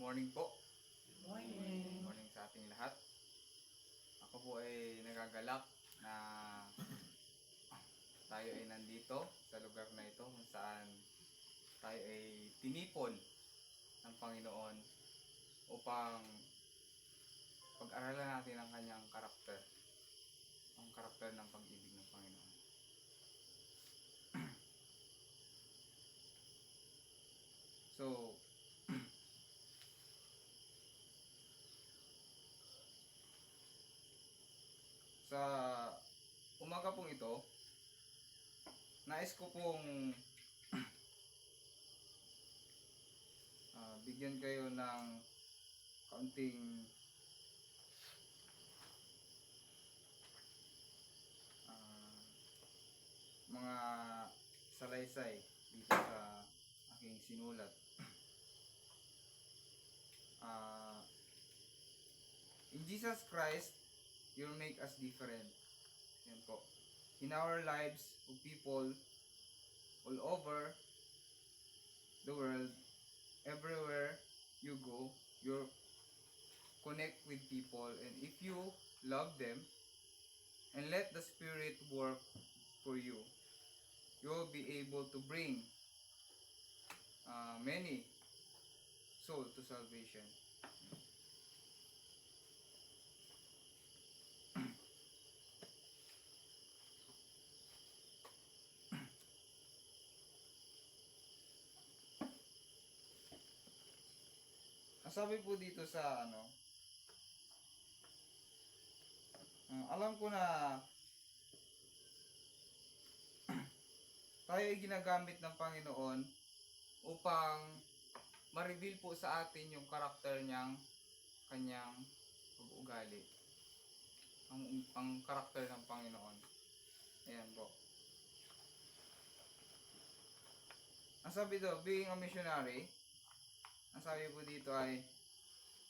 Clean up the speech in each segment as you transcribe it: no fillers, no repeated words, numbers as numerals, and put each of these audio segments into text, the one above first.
morning po. Morning. Morning sa ating lahat. Ako po ay nagagalak na tayo ay nandito sa lugar na ito kung saan tayo ay tinipon ng Panginoon upang pag-aralan natin ang kanyang karakter, ang karakter ng pag-ibig ng Panginoon. So, sa umaga pong ito, nais ko pong bigyan kayo ng kaunting mga salaysay dito sa aking sinulat. In Jesus Christ, you'll make us different. Yan po. In our lives of people all over the world, everywhere you go, you connect with people, and if you love them and let the Spirit work for you, you will be able to bring many souls to salvation. Ang sabi po dito sa alam ko na tayo ay ginagamit ng Panginoon upang ma-reveal po sa atin yung karakter niyang kanyang pag-ugali. Ang karakter ng Panginoon. Ayan po. Ang sabi daw, being a missionary, ang sabi po dito ay,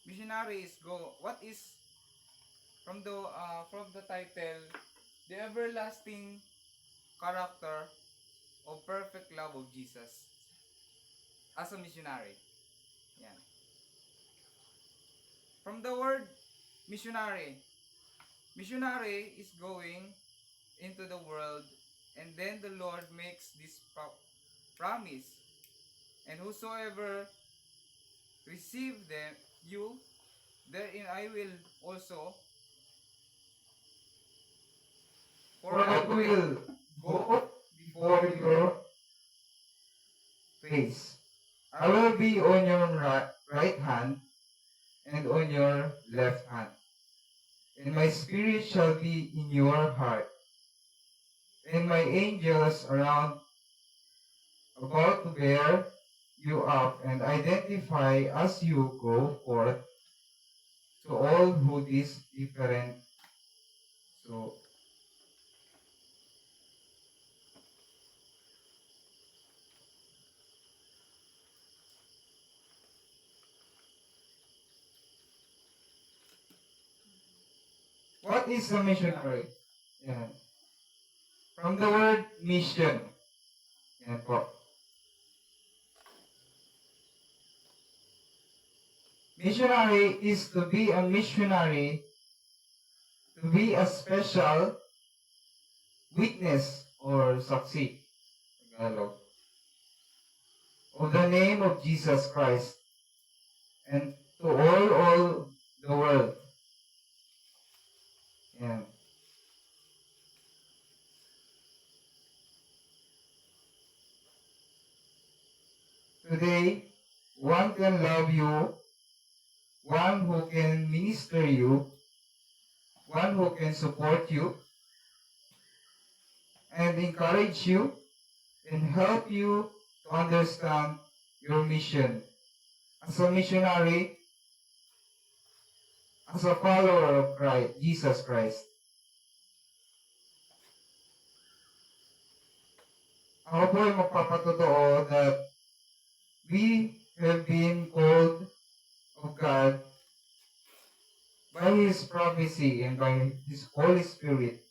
missionary is go. What is from the title, the everlasting character of perfect love of Jesus as a missionary. Yan. From the word missionary, missionary is going into the world, and then the Lord makes this promise, and whosoever receive them, you, therein I will also, for I will go before your face. I will be on your right hand and on your left hand. And my spirit shall be in your heart. And my angels around about to bear you up and identify as you go forth to all who is different. So, what is a missionary? Yan. From the word mission. Yan po. Missionary is to be a missionary, to be a special witness or saksi, Tagalog, of the name of Jesus Christ and to all the world. Yan. Today, one can love you, one who can minister you, one who can support you, and encourage you, and help you to understand your mission as a missionary, as a follower of Christ, Jesus Christ. Ako po ay magpapatotoo that we have been called of God by His prophecy and by His Holy Spirit.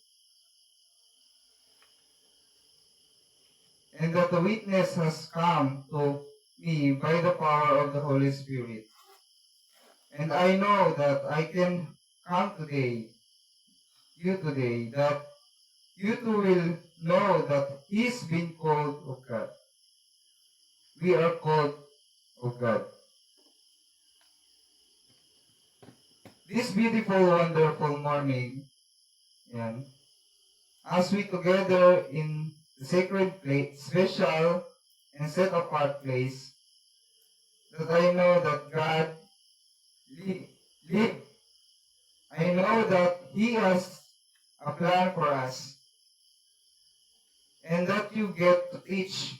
And that the witness has come to me by the power of the Holy Spirit. And I know that I can come today, that you too will know that He's been called of God. We are called of God. This beautiful, wonderful morning, yan, as we together in the sacred place, special and set apart place, that I know that God live. I know that He has a plan for us, and that you get to teach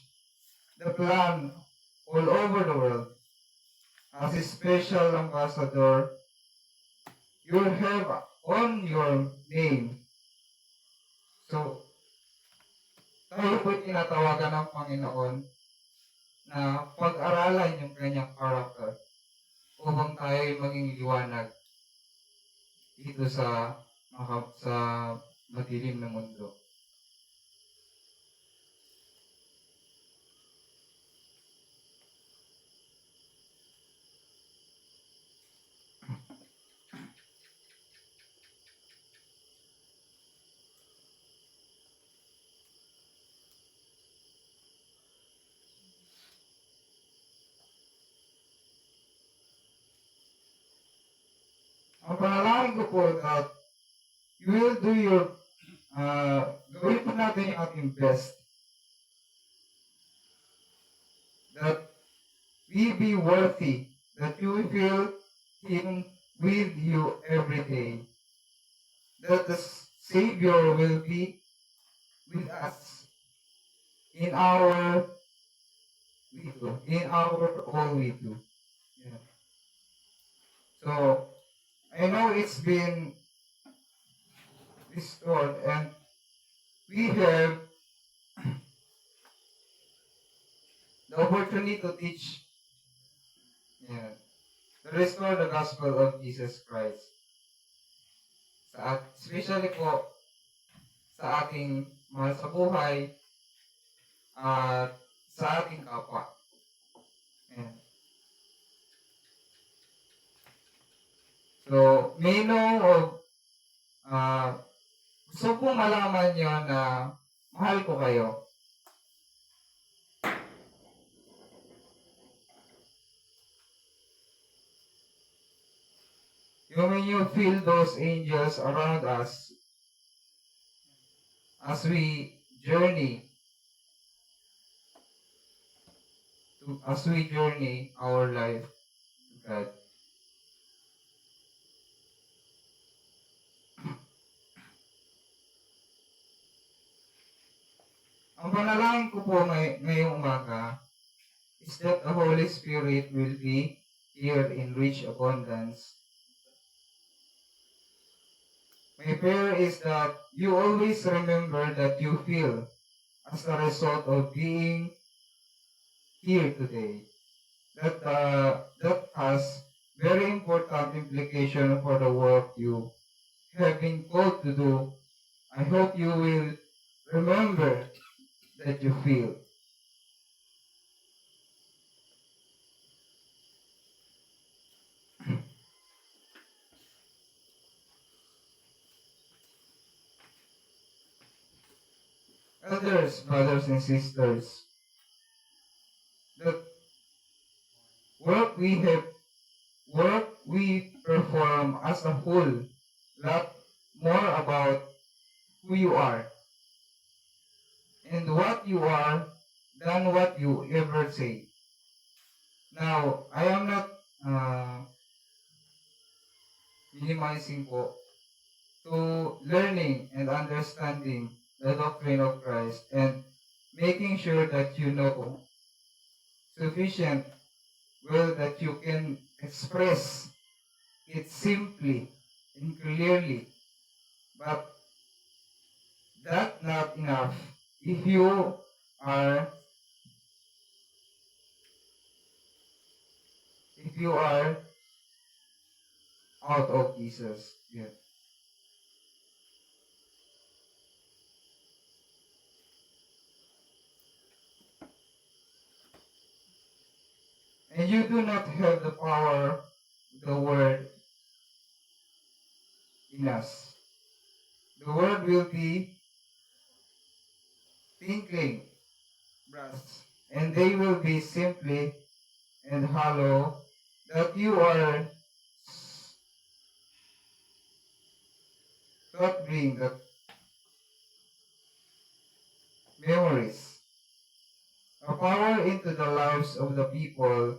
the plan all over the world. As a special ambassador, you have on your name. So, tayo po'y tinatawagan ng Panginoon na pag-aralan yung kanyang character upang tayo maging liwanag dito sa madilim na mundo. Ang panalangin ko po that you will do your, gawin po natin yung ating best. That we be worthy, that you will feel Him with you every day. That the Savior will be with us in our all we do. Yeah. So, I know it's been restored and we have the opportunity to teach, to restore the gospel of Jesus Christ. Especially po sa ating mahal sa buhay at sa ating kapwa. Ayan. So, may know of, gusto pong malaman nyo na mahal ko kayo. When you feel those angels around us as we journey our life to God. Ang panalangin ko po ngayong umaga is that the Holy Spirit will be here in rich abundance. My prayer is that you always remember that you feel as a result of being here today. That has very important implication for the work you have been called to do. I hope you will remember that you feel. Elders, brothers and sisters, the work we perform as a whole, lot more about who you are and what you are than what you ever say. Now, I am not minimizing po to learning and understanding the doctrine of Christ and making sure that you know sufficient well that you can express it simply and clearly. But that's not enough if you are out of Jesus. Yeah. And you do not have the power the word in us. The word will be tinkling brass, and they will be simply and hollow, that you are thought bring the memories a power into the lives of the people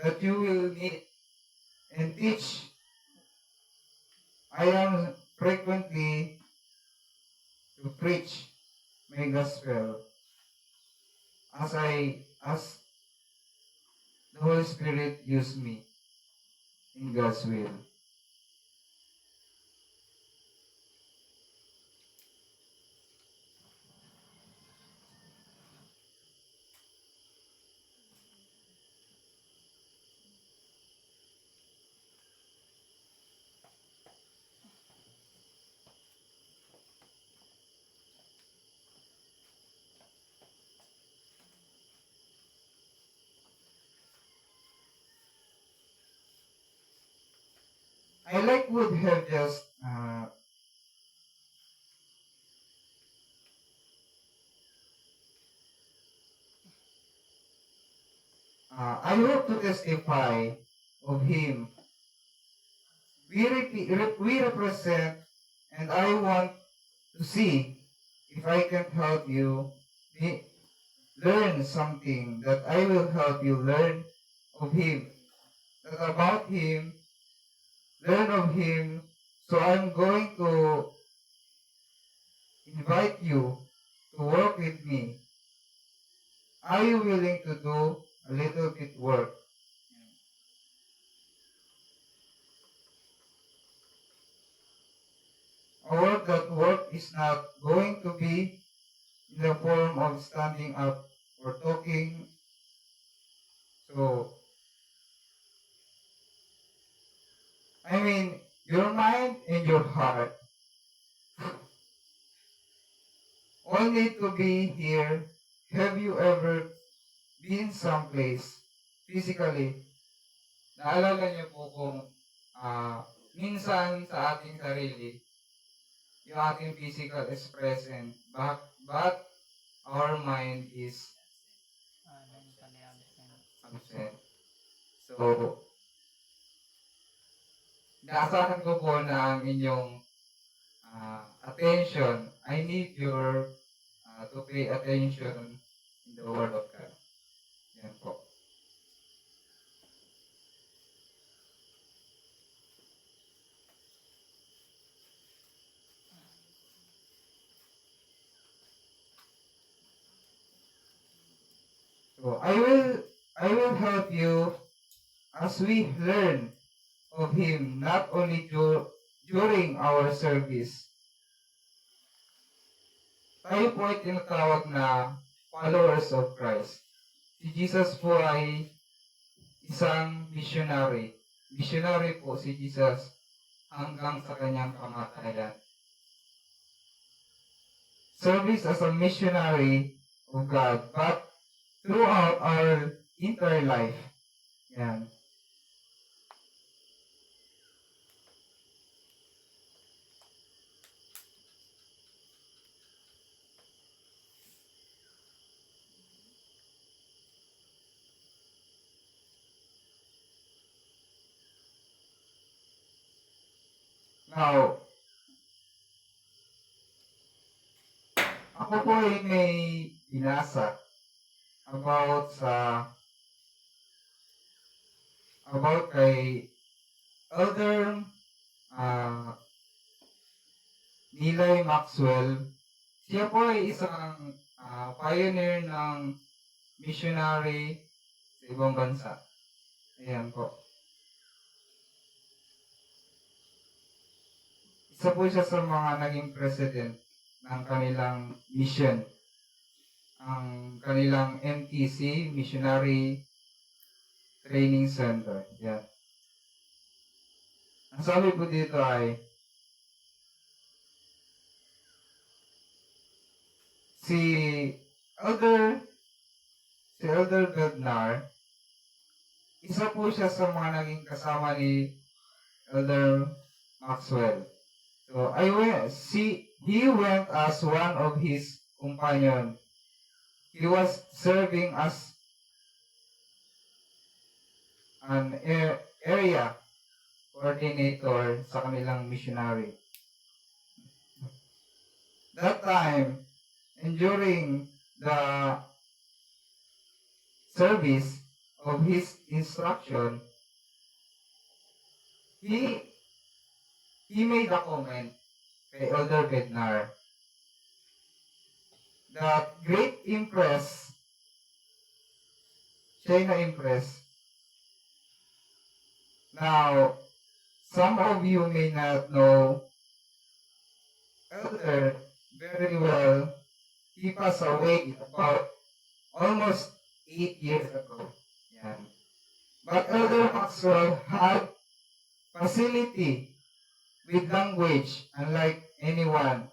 that you will meet and teach. I am frequently to preach my gospel as the Holy Spirit use me in God's will. I like would have just I hope to testify of Him. We represent, and I want to see if I can help you learn something that I will help you learn of Him, that about Him, learn of Him. So I'm going to invite you to work with me. Are you willing to do a little bit work? Work is not going to be in the form of standing up or talking. So, I mean, your mind and your heart all need to be here. Have you ever been someplace physically? Naalala niyo po kung minsan sa ating sarili, yung ating physical is present, but our mind is absent. So, naasahan ko po na ang inyong attention, I need your to pay attention in the Word of God. Yan po. So I will help you as we learn of Him, not only during our service. Tayo po ay tinatawag na followers of Christ. Si Jesus po ay isang missionary. Missionary po si Jesus hanggang sa kanyang kamatayan. Service as a missionary of God, but throughout our entire life. Yan. Now, ako po ay may binasa about kay Elder Neely Maxwell. Siya po ay isang pioneer ng missionary sa ibang bansa. Ayan po. Isa po siya sa mga naging president ng kanilang mission. Ang kanilang MTC, Missionary Training Center. Yan. Ang sabi po dito ay, si Elder Bednar isa po siya sa mga naging kasama ni Elder Maxwell. So he went as one of his companion. He was serving as an area coordinator sa kanilang missionary. That time, and during the service of his instruction, he made a comment kay Elder Bednar that great impress, siya na-impress. Now, some of you may not know Elder very well. He passed away about almost 8 years ago. Yeah. But Elder Maxwell had facility with language unlike anyone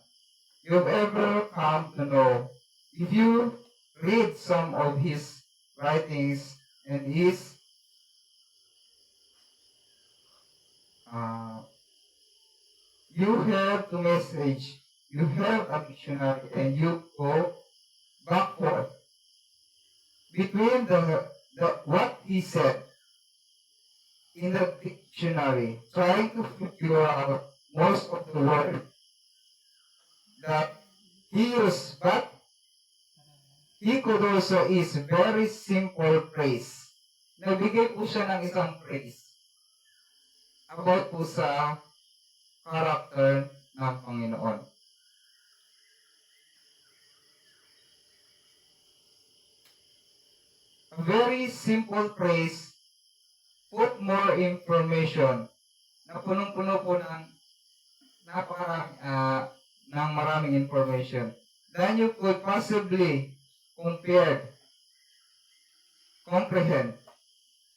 you've ever come to know. If you read some of his writings and his you have the message, you have a dictionary, and you go backward between the what he said in the dictionary, trying to figure out most of the word that he used, but he could also is very simple praise. Nagbigay po siya ng isang praise about po sa character ng Panginoon. A very simple praise, put more information, na punong-puno po ng ng maraming information. Then you could possibly comprehend.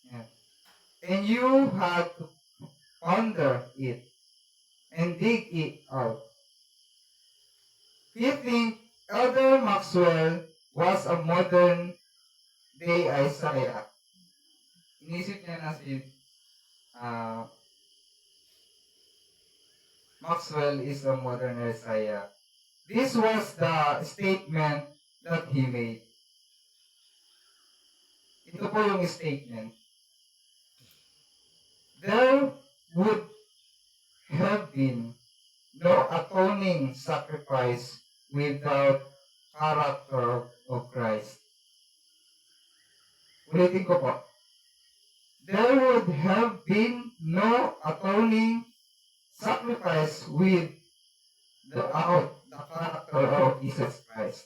Yeah. And you had to ponder it and dig it out. We think Elder Maxwell was a modern day Isaiah. Inisip niya na si Maxwell is a modern Isaiah. This was the statement that he made. Ito po yung statement. There would have been no atoning sacrifice without character of Christ. Ulitin ko po. There would have been no atoning sacrifice without the character of Jesus Christ.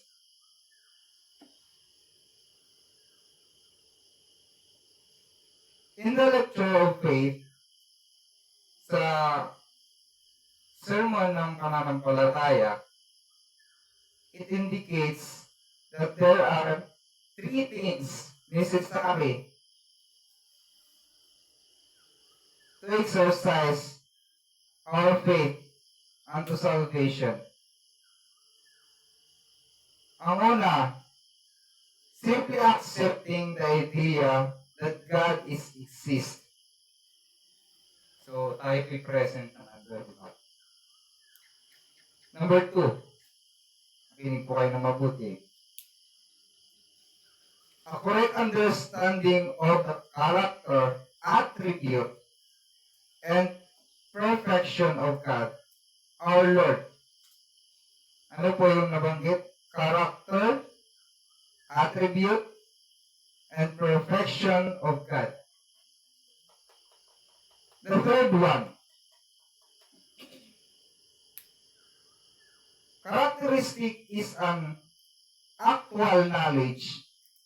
In the lecture of faith, sa sermon ng pananampalataya, it indicates that there are 3 things necessary to exercise our faith unto salvation. Ang una, simply accepting the idea that God exists. So, tayo be present ng under God. Number 2, makinig po kayo na mabuti. A correct understanding of the character, attribute, and perfection of God, our Lord. Ano po yung nabanggit? Character, attribute, and perfection of God. The third one, characteristic is an actual knowledge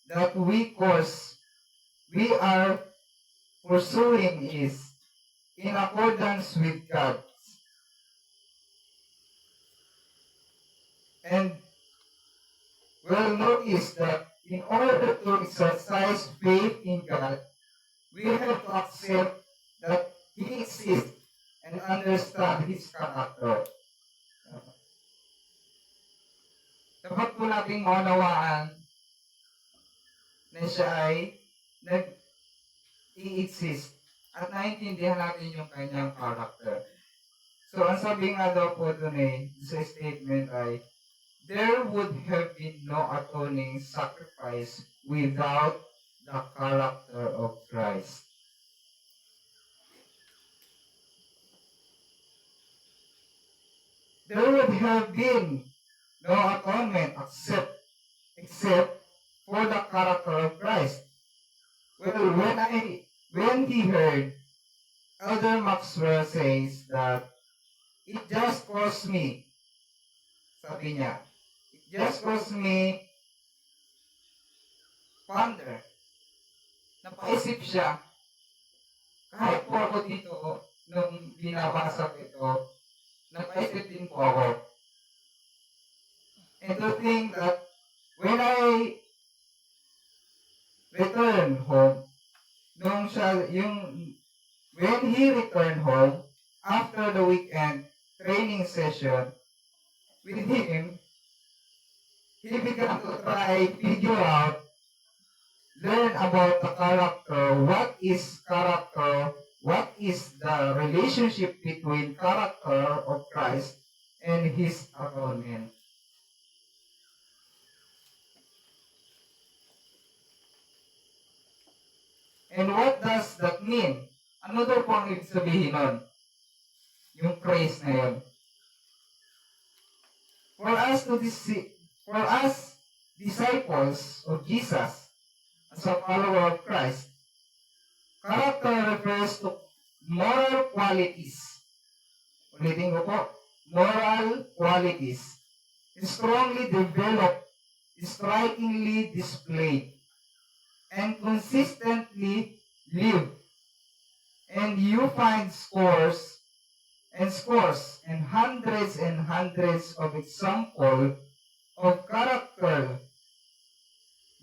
that we are pursuing is in accordance with God. And we'll notice that in order to exercise faith in God, we have to accept that He exists and understand His character. Dapat po nating maunawaan na siya ay He exists. At naintindihan natin yung kanyang character. So, ang sabi nga daw po dun sa statement ay, there would have been no atoning sacrifice without the character of Christ. There would have been no atonement except for the character of Christ. Well, when he heard Elder Maxwell says that it just cost me, sabi niya, it just cost me ponder. Napaisip siya, kahit po ako dito, nung binabasa ko ito, napaisip din po ako. And to think that when I return home, when he returned home, after the weekend training session with him, he began to figure out, learn about the character, what is the relationship between character of Christ and his atonement. And what does that mean? Ano daw po ang ibig sabihin nun? Yung phrase na yun. For us disciples of Jesus, as a follower of Christ, character refers to moral qualities. Ulitin ko po, moral qualities. Strongly developed, strikingly displayed, and consistently live. And you find scores and hundreds of examples of character.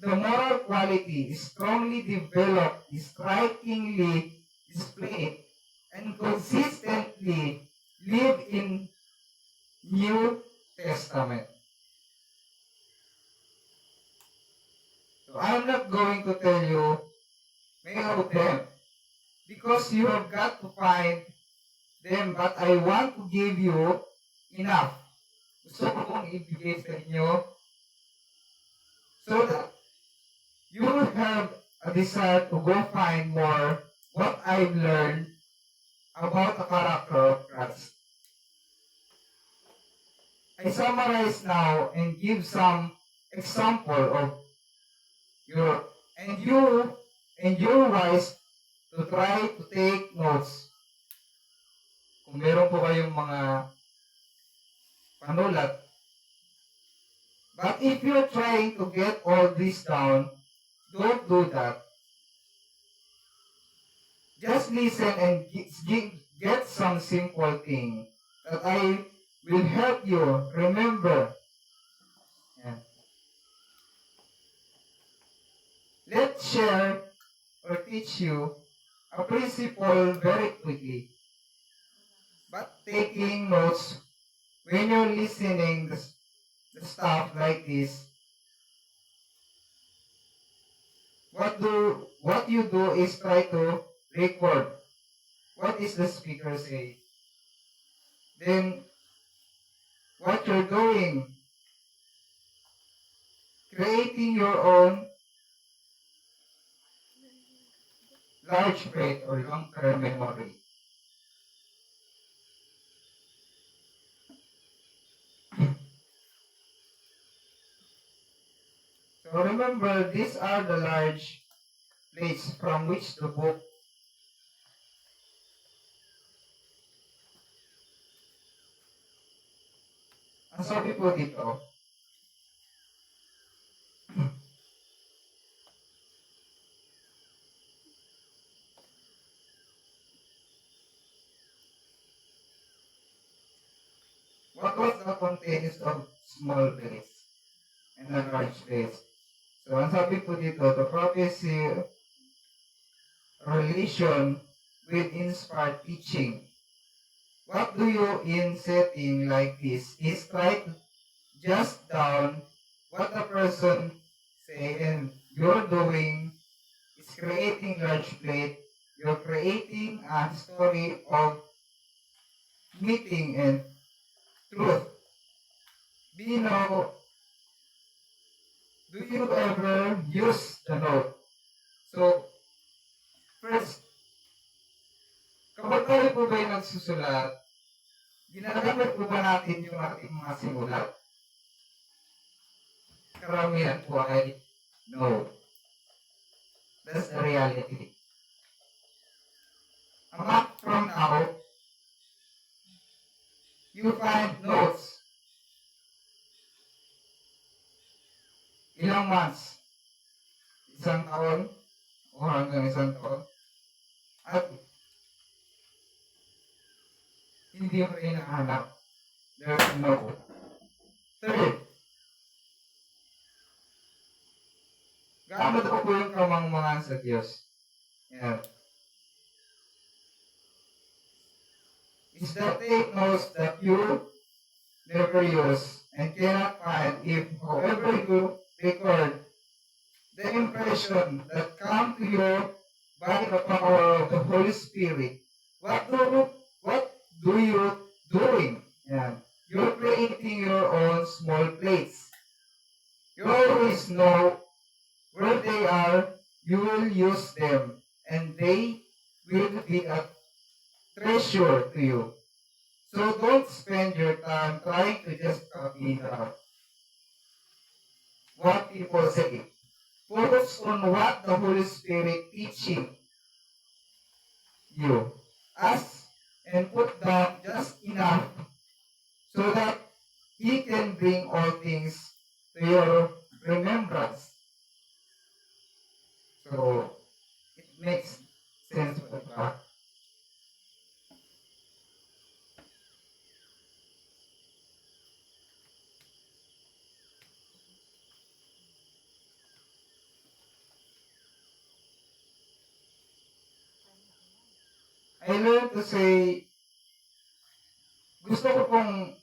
The moral quality is strongly developed, strikingly displayed, and consistently live in New Testament. So I'm not going to tell you many of them because you have got to find them, but I want to give you enough. Gusto ko kong ibigay sa inyo so that you will have a desire to go find more what I've learned about the character of Christ. I summarize now and give some example of your wise to try to take notes. Kung meron po kayong mga panulat. But if you're trying to get all this down, don't do that. Just listen and get some simple thing that I will help you remember. Yeah. Let's share or teach you a principle very quickly. But taking notes when you're listening the stuff like this, what you do is try to record what is the speaker say. Then what you're doing, creating your own large rate or long-term memory. So remember, these are the large plates from which the book ang sabi po dito, what was the contents of small plates and a large plates? So, ang sabi po dito, the prophecy relation with inspired teaching. What do you in setting like this is try to just down what the person say and you're doing is creating large plate you're creating a story of meeting and truth. Do you know, do you ever use the note? So, first, kapag tayo po ba'y nagsusulat, ginagamit po ba natin yung ating mga simulat? Karamihan po ay no. That's the reality. A month from now, you find notes. Ilang months? Isang taon? O hanggang isang taon? At hindi mo rin nahanap. There's no. Third, gamit ko po yung kamangmangan sa Diyos. Yan. Is that take notes that you never use and cannot find if however you record the impression that come to you by the power of the Holy Spirit. What do you doing? Yan. You're creating your own small plates. You always know where they are, you will use them, and they will be a treasure to you. So don't spend your time trying to just copy what people say. Focus on what the Holy Spirit teaching you. Ask and put down just enough so that He can bring all things to your remembrance. So, it makes sense po ba? I learned to say, gusto ko pong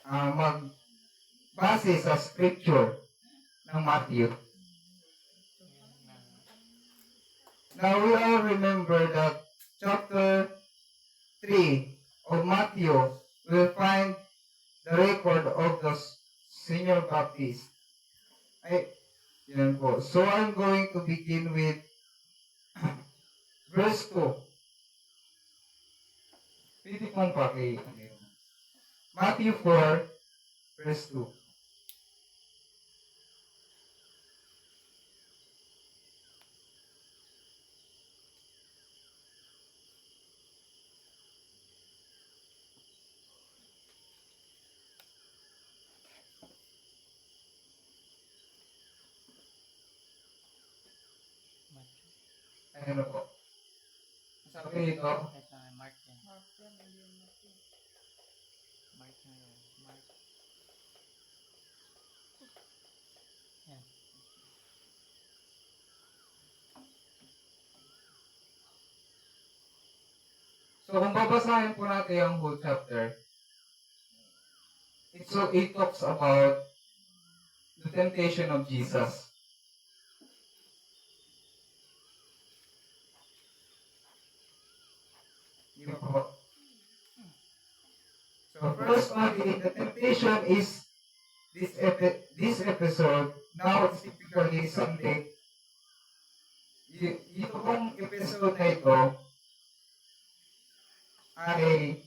magbase sa scripture ng Matthew. Now we all remember that chapter 3 of Matthew will find the record of the senior Baptist. Yan po. So I'm going to begin with verse 2. Pwede pong Matthew 4, verse 2. Ano po? Sabi dito, Mark yan. Mark na yun. Mark. Yan. so kung babasahin po natin ang whole chapter, it talks about the temptation of Jesus. So first one, the temptation is this episode. Now it's typically Sunday. Ito pong episode na ito ay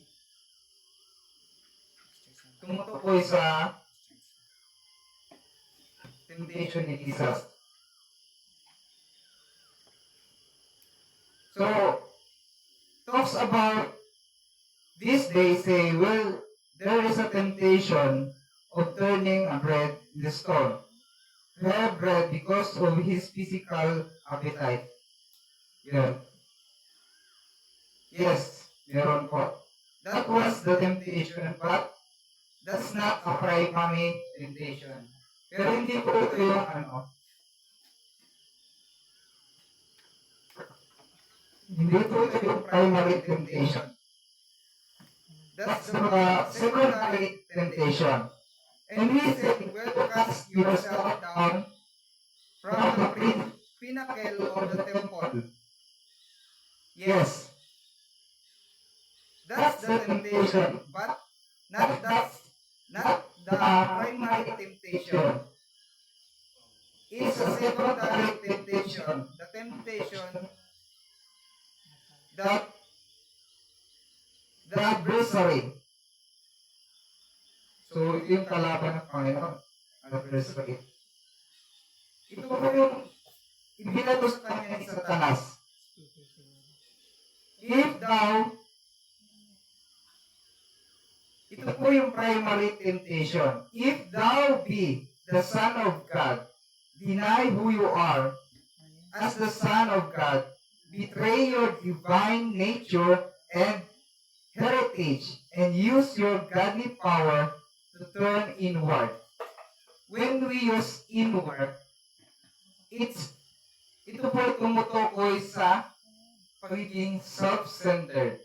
tumutukoy sa temptation ni Jesus. So, talks about this day say, well, there is a temptation of turning a bread in the stone. To have bread because of his physical appetite. Yun. Yes, meron po. That was the temptation, but that's not a primary temptation. Pero hindi po ito yung hindi po ito yung primary temptation. That's the secondary temptation. And he said, well, cast yourself down from the pinnacle of the temple. Yes, That's the temptation, but not the primary temptation. It's a secondary temptation. The temptation that the adversary. So, ito yung kalaban ng Panginoon. Adversary. ito po yung ibinato sa kanya ni Satanas. Speaker siguro. If thou, ito po yung primary temptation. If thou be the Son of God, deny who you are as the Son of God, betray your divine nature and heritage, and use your godly power to turn inward. When we use inward, ito po tumutukoy sa pagiging self-centered.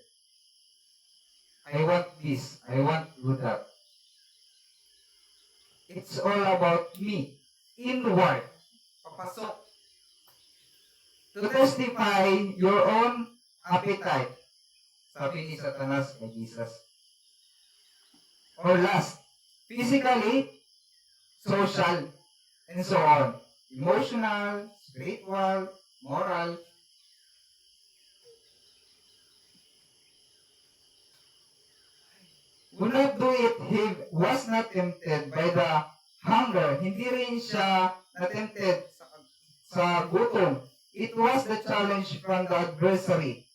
I want this, I want to do that. It's all about me. Inward. Papasok. To testify your own appetite. Sabi ni Satanas kay Jesus. Or last, physically, social, and so on. Emotional, spiritual, moral. Would not do it, he was not tempted by the hunger. Hindi rin siya na-tempted sa gutom. It was the challenge from the adversary.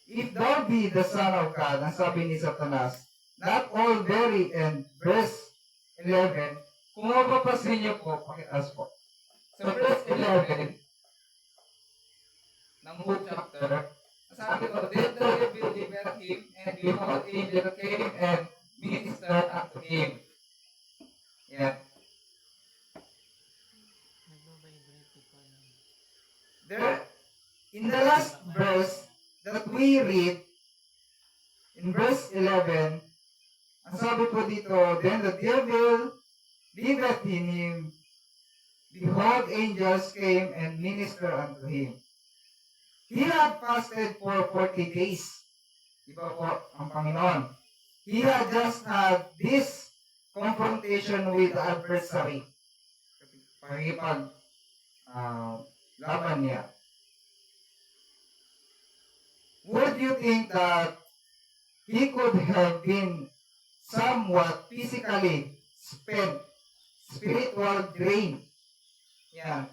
If thou be the Son of God, ang sabi ni Satanas, not all very, and verse 11, kung mapapasin niyo po, pakitas po. Sa verse 11, ng book chapter, sabi ko, then the devil delivered him, and behold, angel came and ministered unto him. Yeah. Nagbabibrate ko lang. There, In the last verse that we read, in verse 11, ang sabi po dito, then the devil delivered him, behold, angels came and ministered unto him. He had fasted for 40 days. Iba po ang Panginoon. He had just had this confrontation with the adversary. Pakipag laban niya. Would you think that he could have been somewhat physically spent, spiritual drained? Yeah.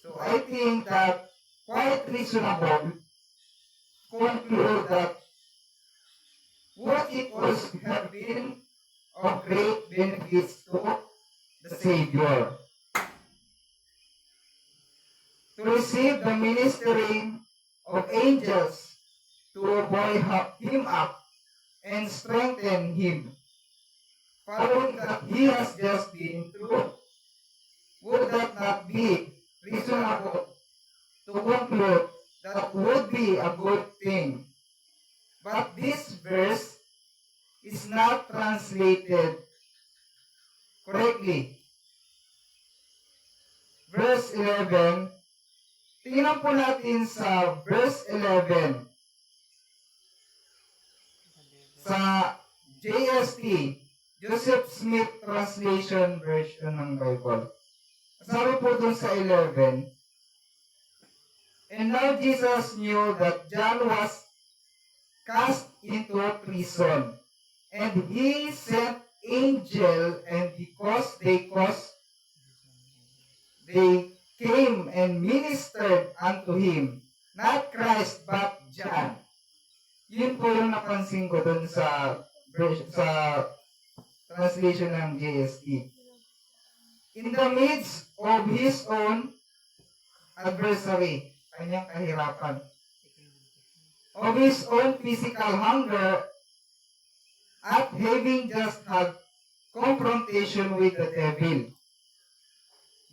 So I think that quite reasonable conclude that what it was have been of great benefits to the Savior. To receive the ministering of angels to buoy him up and strengthen him, following that he has just been through. Would that not be reasonable to conclude that would be a good thing? But this verse is not translated correctly. Verse 11, tingnan po natin sa verse 11 sa JST, Joseph Smith Translation Version ng Bible. Sabi po dun sa 11, and now Jesus knew that John was cast into prison, and he sent angel, and because they came and ministered unto him, not Christ but John. Yun po yung napansin ko dun sa translation ng JST. In the midst of his own adversary, kanyang kahirapan, of his own physical hunger, at having just had confrontation with the devil,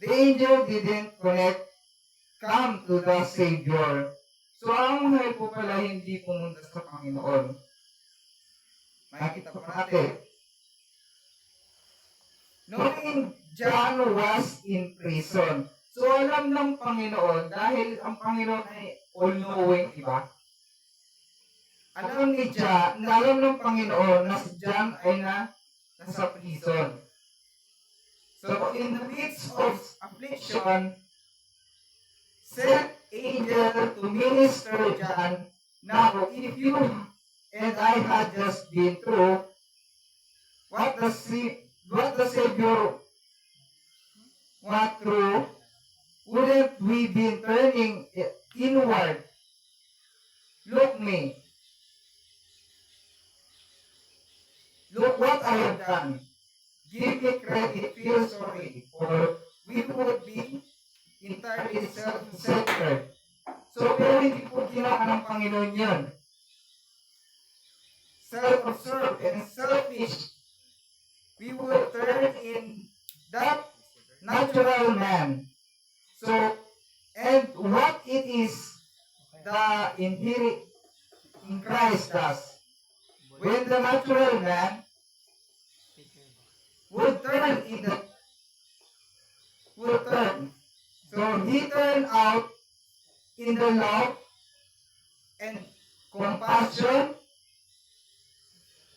the angel didn't come to the Savior. So, ang mahal po pala hindi pumunta sa Panginoon. Makikita po natin. Knowing John was in prison. So alam ng Panginoon, dahil ang Panginoon ay all-knowing, diba? Alam ni John, alam ng Panginoon na si John ay nasa prison. So in the midst of affliction, sent angel to minister John. Now, if you and I had just been through what the Savior went through, wouldn't we be turning inward? Look me. Look what I have done. Give me credit, feel sorry, or we would be entirely self-centered. So, pero hindi po ginawa ng Panginoon yun. Self-absorbed and selfish. We would turn in that natural man. So, and what it is the inherent in Christ does, when the natural man would turn in the would turn. So he turned out in the love and compassion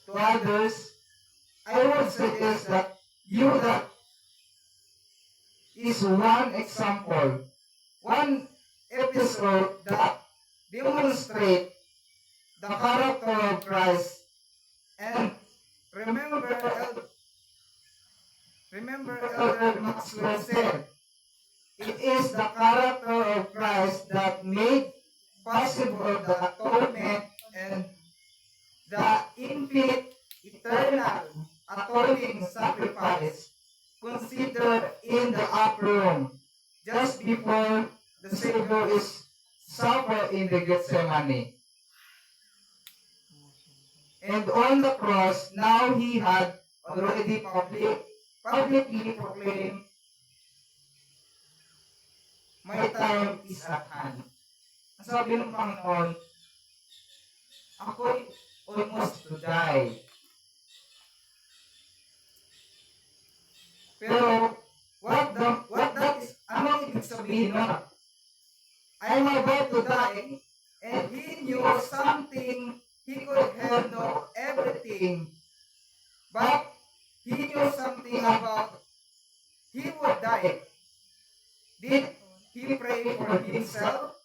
to others. I would suggest that that is one example, one episode that demonstrates the character of Christ. And remember Elder Maxwell said, it is the character of Christ that made possible the atonement and the infinite, eternal, atoning sacrifice considered in the upper room just before the Savior is suffered in the Gethsemane. And on the cross, now he had already publicly proclaimed, my time is at hand. Ang sabi ng Panginoon, ako'y almost to die. Pero, what that is, anong ibig sabihin nun? I'm about to die, and he knew something, he could have known everything, but he knew something about he would die. Did he pray for himself?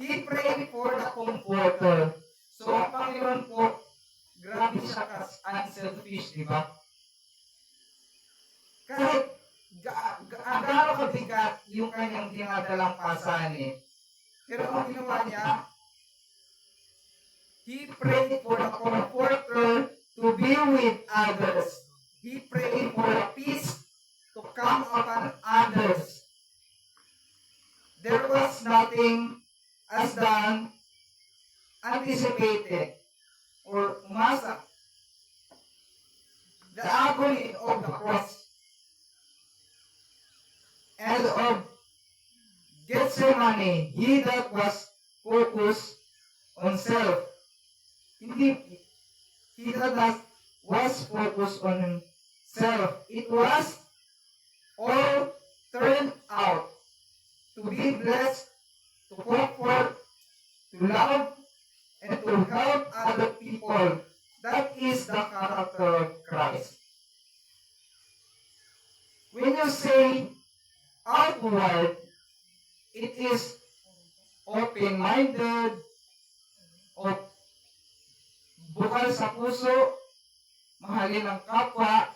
He prayed for the Comforter. So, ang Panginoon po, grabe siya unselfish, di ba? Kahit gaano kabigat yung kanyang dinadalang pasanin. Pero ang ginawa niya, he prayed for the Comforter to be with others. He prayed for the peace to come upon others. There was nothing as done anticipated or umasa. The agony of the cross and of Gethsemane, he that was focused on self. Hindi, he that was focused on himself. It was all turned out to be blessed, to comfort, to love, and to help other people. That is the character of Christ. When you say outward, it is open-minded, o bukal sa puso, mahalin ang kapwa.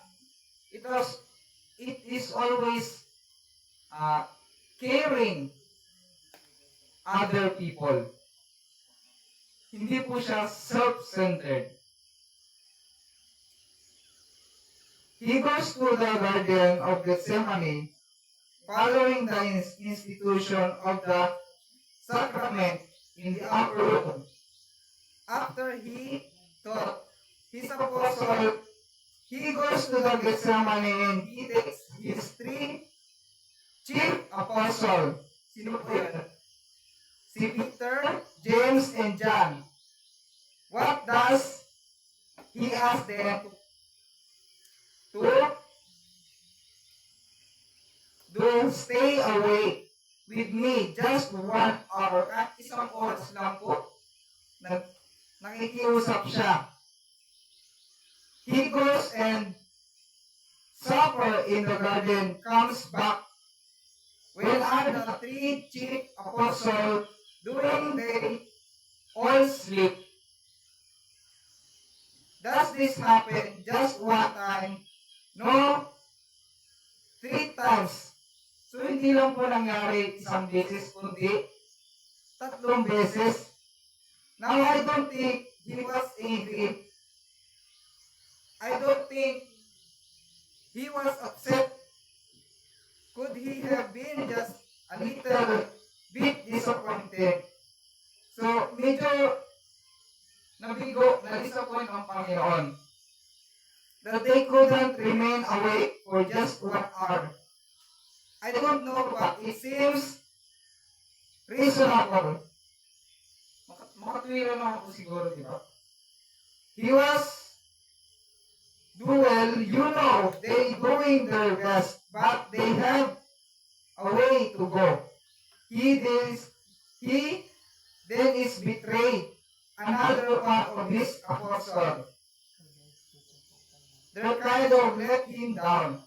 It is always caring other people. Hindi po siya self-centered. He goes to the Garden of Gethsemane following the institution of the sacrament in the upper room. After he taught his apostle, he goes to the Gethsemane and he takes his three chief apostles. Sino po yun? Si Peter, James, and John. What does he ask them to stay away with me just 1 hour, at isang oras lang po, nakikiusap siya. He goes and supper in the garden, comes back. When are the 3 chief apostles during they all sleep? Does this happen just one time? No, 3 times. So hindi lang po nangyari isang beses, kundi 3 beses. Now I don't think he was angry. I don't think he was upset. Could he have been just a little bit disappointed? So, medyo nabigo, na-disappoint ang Panginoon that they couldn't remain awake for just 1 hour. I don't know, but it seems reasonable. Makatwira naman ako siguro, di ba? He was, well, you know, they doing their best, but they have a way to go. He then is betrayed, another one of his apostles. They kind of let him down.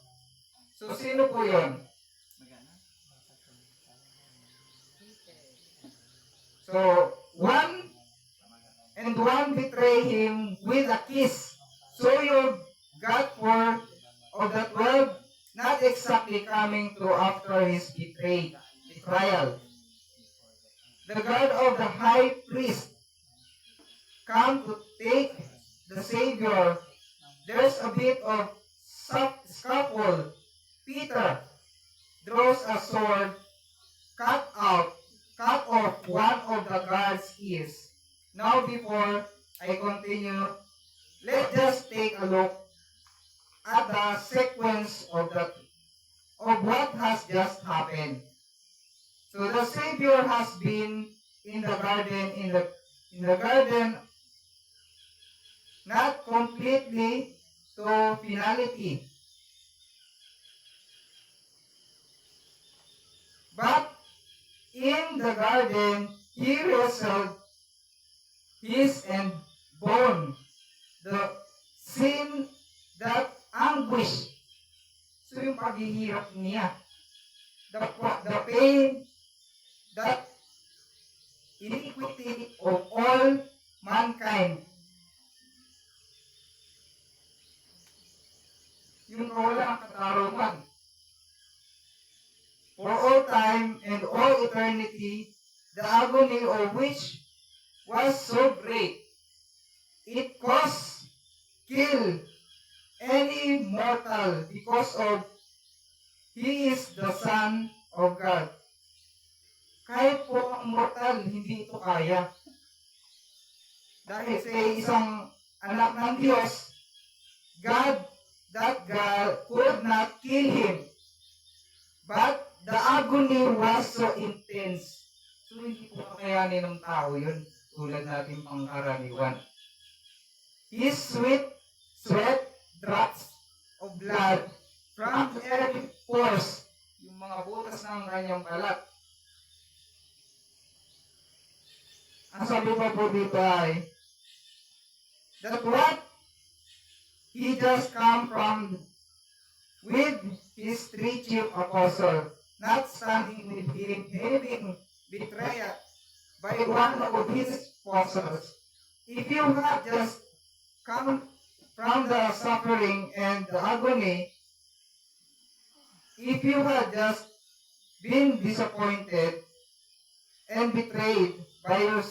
So, sino po yun? So, one betray him with a kiss. So, you got 4 of the 12 not exactly coming through after his betrayal. The guard of the high priest come to take the Savior. There's a bit of scuffle. Peter draws a sword, cut off one of the guard's ears. Now before I continue, let's just take a look at the sequence of what has just happened. So the Savior has been in the garden, not completely to finality, but in the garden he wrestled his and bone, the sin, that anguish. So yung paghihirap niya, the pain, that iniquity of all mankind. Yung kawalang katarungan. For all time and all eternity, the agony of which was so great, it caused kill any mortal because of he is the Son of God. Kahit po ang mortal, hindi ito kaya. Dahil sa isang anak ng Diyos, that God could not kill him. But the agony was so intense. So hindi po kakayanin ng tao yun, tulad natin pangkaraniwan. His sweat drops of blood from every pores, yung mga butas ng kanyang balat. Ang sabi pa po dito ay, that what he just come from with his 3 chief apostles, not standing with him, having betrayed by one of his apostles. If you had just come from the suffering and the agony, if you had just been disappointed and betrayed by your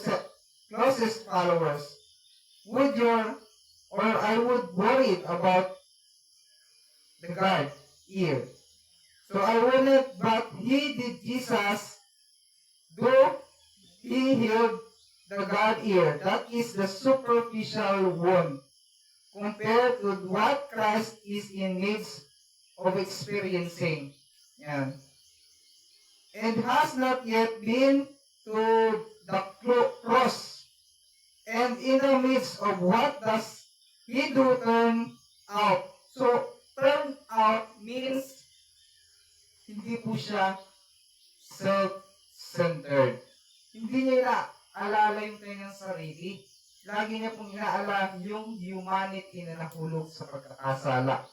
closest followers, I would worry about the guard ear. So I wouldn't, but Jesus do, he healed the guard ear. That is the superficial wound compared to what Christ is in need of experiencing. Yan. And has not yet been to the cross. And in the midst of what does he do turn out? So turn out means hindi po siya self-centered. Hindi niya inaalala yung kanyang sarili. Lagi niya pong inaalala yung humanity na nahulog sa pagkakasala.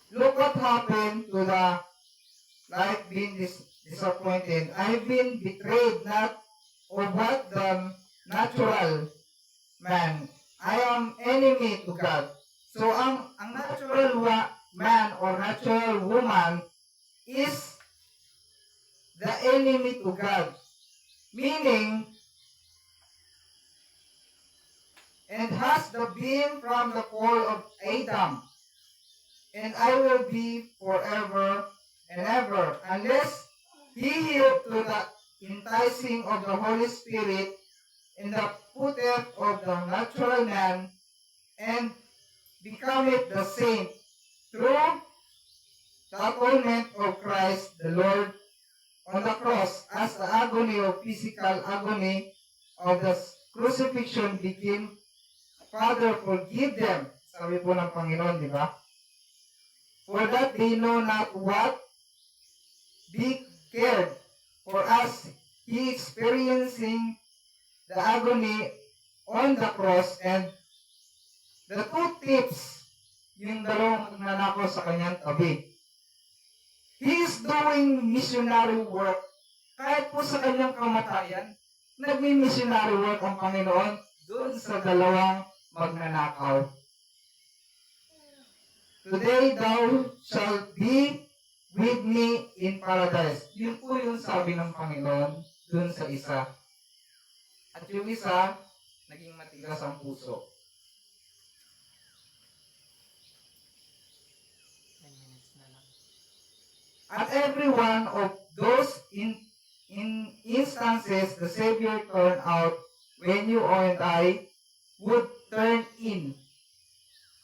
Look what happened to the life being disappointed. I've been betrayed not of what the natural man. I am enemy to God. So ang natural man or natural woman is the enemy to God. Meaning, and has the being from the fall of Adam. And I will be forever and ever, unless he yield to the enticing of the Holy Spirit in the footstep of the natural man, and become it the saint through the atonement of Christ the Lord on the cross, as the agony of physical agony of the crucifixion became, Father, forgive them. Sabi po ng Panginoon, di ba? For that they know not what they cared. For us, He experiencing the agony on the cross, and the two thieves, yung dalawang nanakaw sa kanyang tabi. He is doing missionary work. Kahit po sa kanyang kamatayan, nagmi-missionary work ang Panginoon doon sa dalawang magnanakaw. Today thou shalt be with me in paradise. Yun po yung sabi ng Panginoon dun sa isa. At yung isa, naging matigas ang puso. 10 minutes na lang. At every one of those instances, the Savior turned out when you and I would turn in.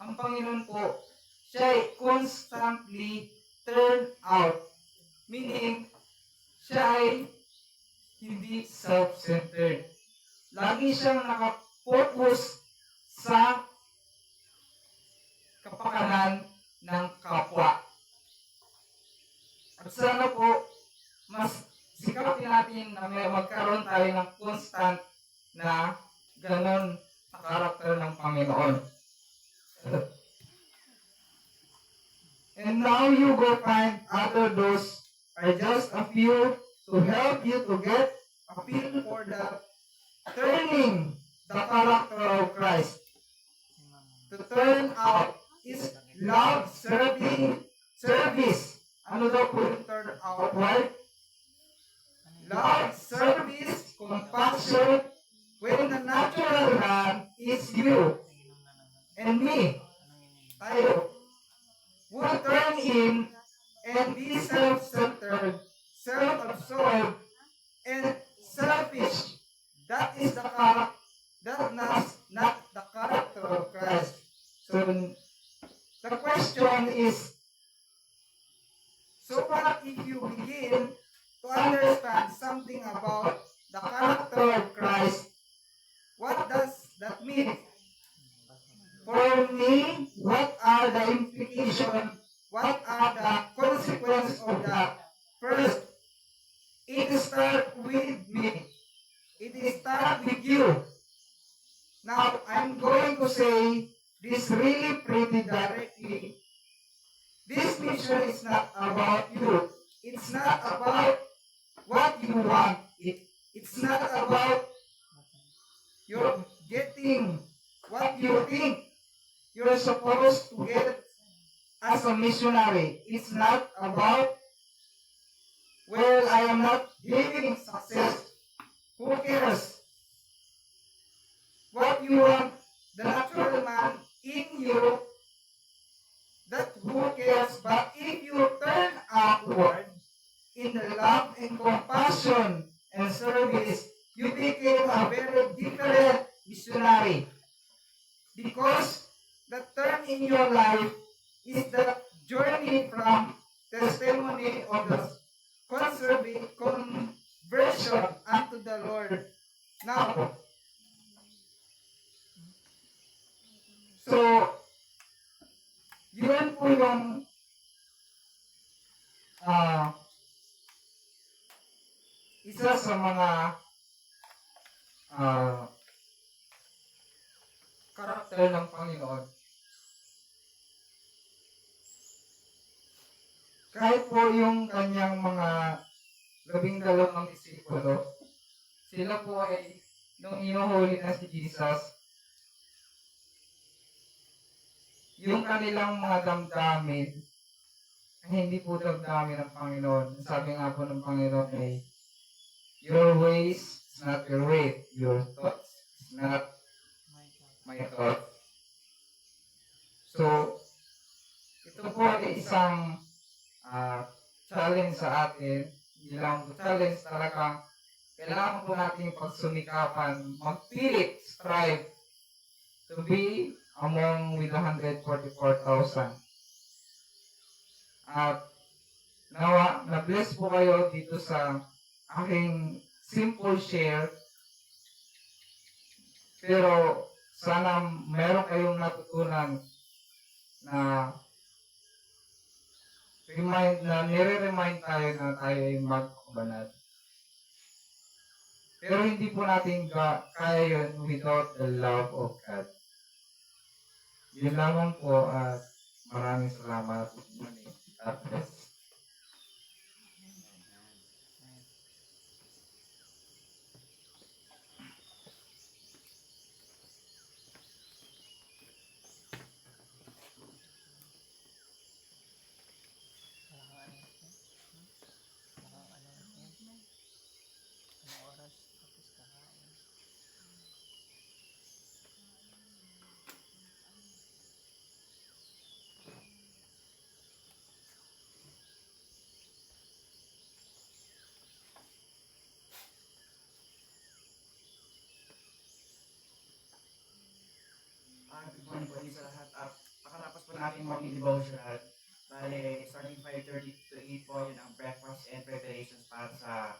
Ang Panginoon po, siya ay constantly turn out. Meaning, siya ay hindi self-centered. Lagi siyang nakafocus sa kapakanan ng kapwa. At sana po, mas sikapin natin na may magkaroon tayo ng constant na ganon na karakter ng Panginoon. And now you go find other those are just a few to help you to get a feel for the turning the character of Christ. To turn out is love, service. Ano daw po yung turn outward? Love, service, compassion, when the natural man is you and me. Tayo. Would turn in and be self-centered, self-absorbed, and selfish. That is the character. That is not the character of Christ. So the question is, so what if you begin to understand something about the character of Christ? What does that mean? For me, what are the implications? What are the consequences of that? First, it starts with me. It starts with you. Now, I'm going to say this really pretty directly. This mission is not about you. It's not about what you want. It's not about your getting what you think you're supposed to get as a missionary. It's not about, well, I am not having success. Who cares? What you want, the natural man in you, that who cares? But if you turn outward in the love and compassion and service, you became a very different missionary. Because the turn in your life is the journey from testimony of the conversion unto the Lord. Now, isa sa mga karakter ng Panginoon. Kahit po yung kanyang mga 12 disipulo, sila po ay nung inuhuli na si Jesus, yung kanilang mga damdamin ay hindi po damdamin ng Panginoon. Sabi nga po ng Panginoon ay, your ways is not your way, your thoughts is not My God. my thoughts. So, ito po ay isang challenge sa atin. Hindi lang po challenge, talagang kailangan po natin pagsumikapan, magpilit, strive to be among with the 144,000. At nawa, na-bless po kayo dito sa aking simple share. Pero sana meron kayong natutunan na nire-remind tayo na tayo ay magbanat. Pero hindi po natin kaya yun without the love of God. Yun lamang po at maraming salamat. God bless. Anong oras? Tapos kakain. Good morning po din sa lahat. Pakatapos po natin morning devotional, bale, starting 5:30 to 8 po, yun ang breakfast and preparations para sa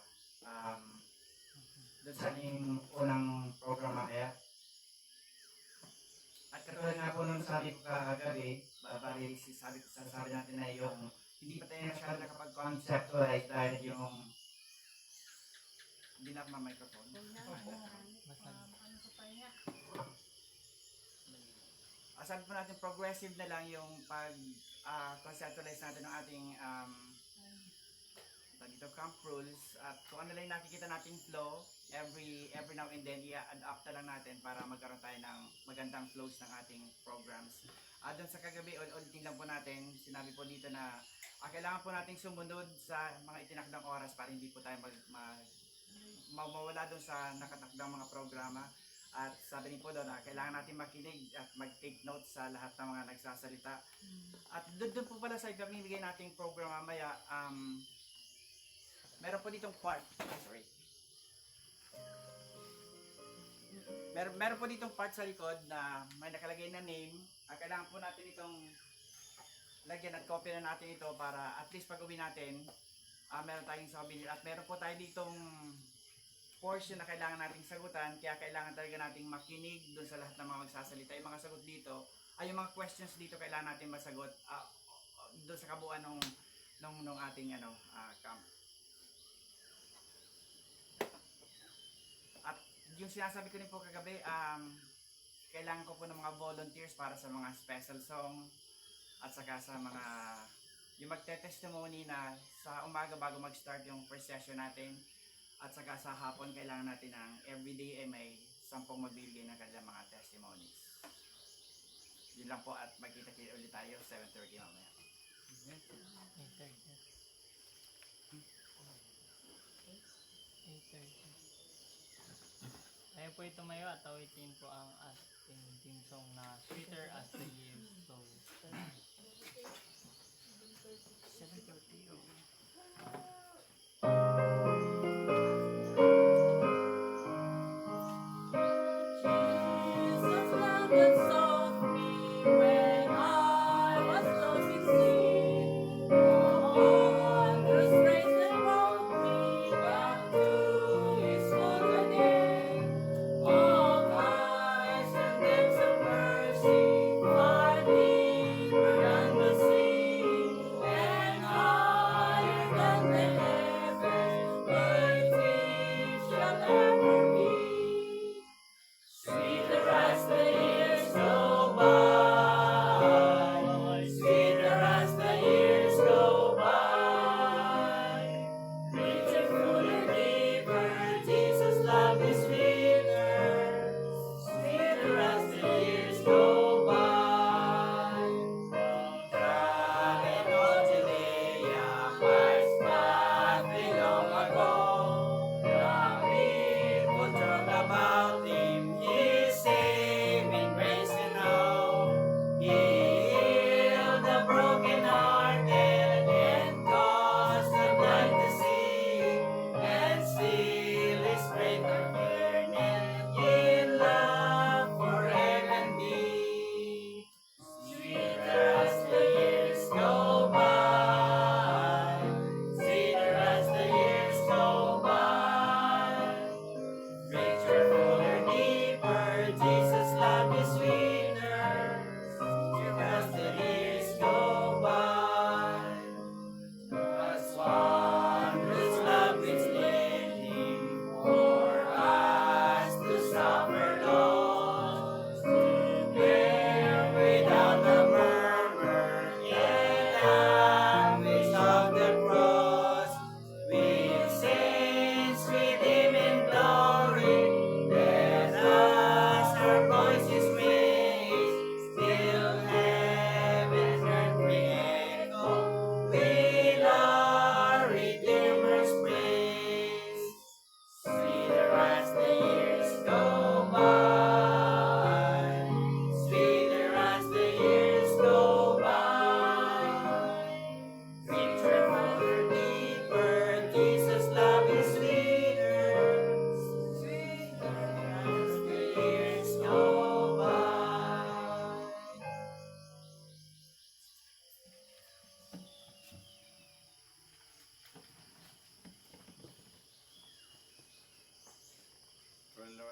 doon sa ating unang program mamaya. At katulad nga po nung sabi ko kagabi, bale, sabi natin na yung hindi pa tayo masyado nakapag-conceptualize dahil yung Hindi na microphone. Sabi po natin, progressive na lang yung pag-conceptualize natin ng ating dito camp rules, at kung ano lang yung nakikita nating flow every now and then i-adapt na lang natin para magkaroon tayo ng magandang flows ng ating programs. Doon sa kagabi, ulitin lang po natin, sinabi po dito na kailangan po nating sumunod sa mga itinakdang oras para hindi po tayo mawala doon sa nakatakdang mga programa. At sabi rin po doon, kailangan natin makinig at mag-take notes sa lahat ng mga nagsasalita. At doon po pala sa ibigay nating program mamaya, meron po ditong part. Sorry. Meron po ditong part sa likod na may nakalagay na name. Kailangan po natin itong lagyan at copy na natin ito para at least pag uwi natin, meron tayong sabihin. At meron po tayo ditong portion na kailangan nating sagutan, kaya kailangan talaga nating makinig doon sa lahat ng mga magsasalita. Yung mga sagot dito, yung mga questions dito kailangan nating masagot doon sa kabuuan nung ating camp. At yung sinasabi ko rin po kagabi, kailangan ko po ng mga volunteers para sa mga special song at saka sa mga yung magte-testimony na sa umaga bago mag-start yung first session natin. At saka sa hapon, kailangan natin ng everyday ay may 10 magbibigay ng kanilang mga testimonies. Yun lang po, at magkita-kita ulit tayo 7:30 mamaya. 8:30. Ayaw po tumayo at awitin po ang ating team song na Sweeter as the Years. So, 7:30. And higher than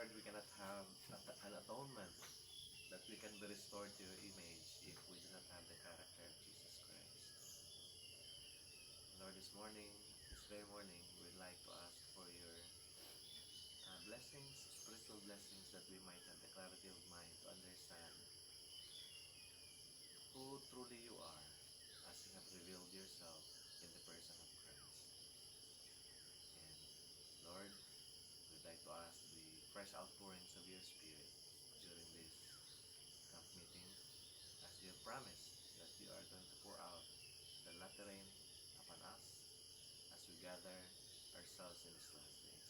Lord, we cannot have an atonement that we can be restored to your image if we do not have the character of Jesus Christ. Lord, this very morning, we'd like to ask for your blessings, spiritual blessings, that we might have the clarity of mind to understand who truly you are as you have revealed yourself in the person of Christ. And Lord, we'd like to ask the fresh outpourings of your Spirit during this camp meeting, as you have promised that you are going to pour out the latter rain upon us as we gather ourselves in these last days.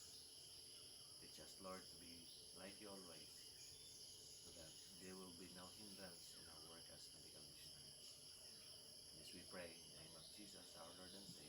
Teach us, Lord, to be like you always, so that there will be no hindrance in our work as medical missionaries. And this we pray in the name of Jesus, our Lord and Savior.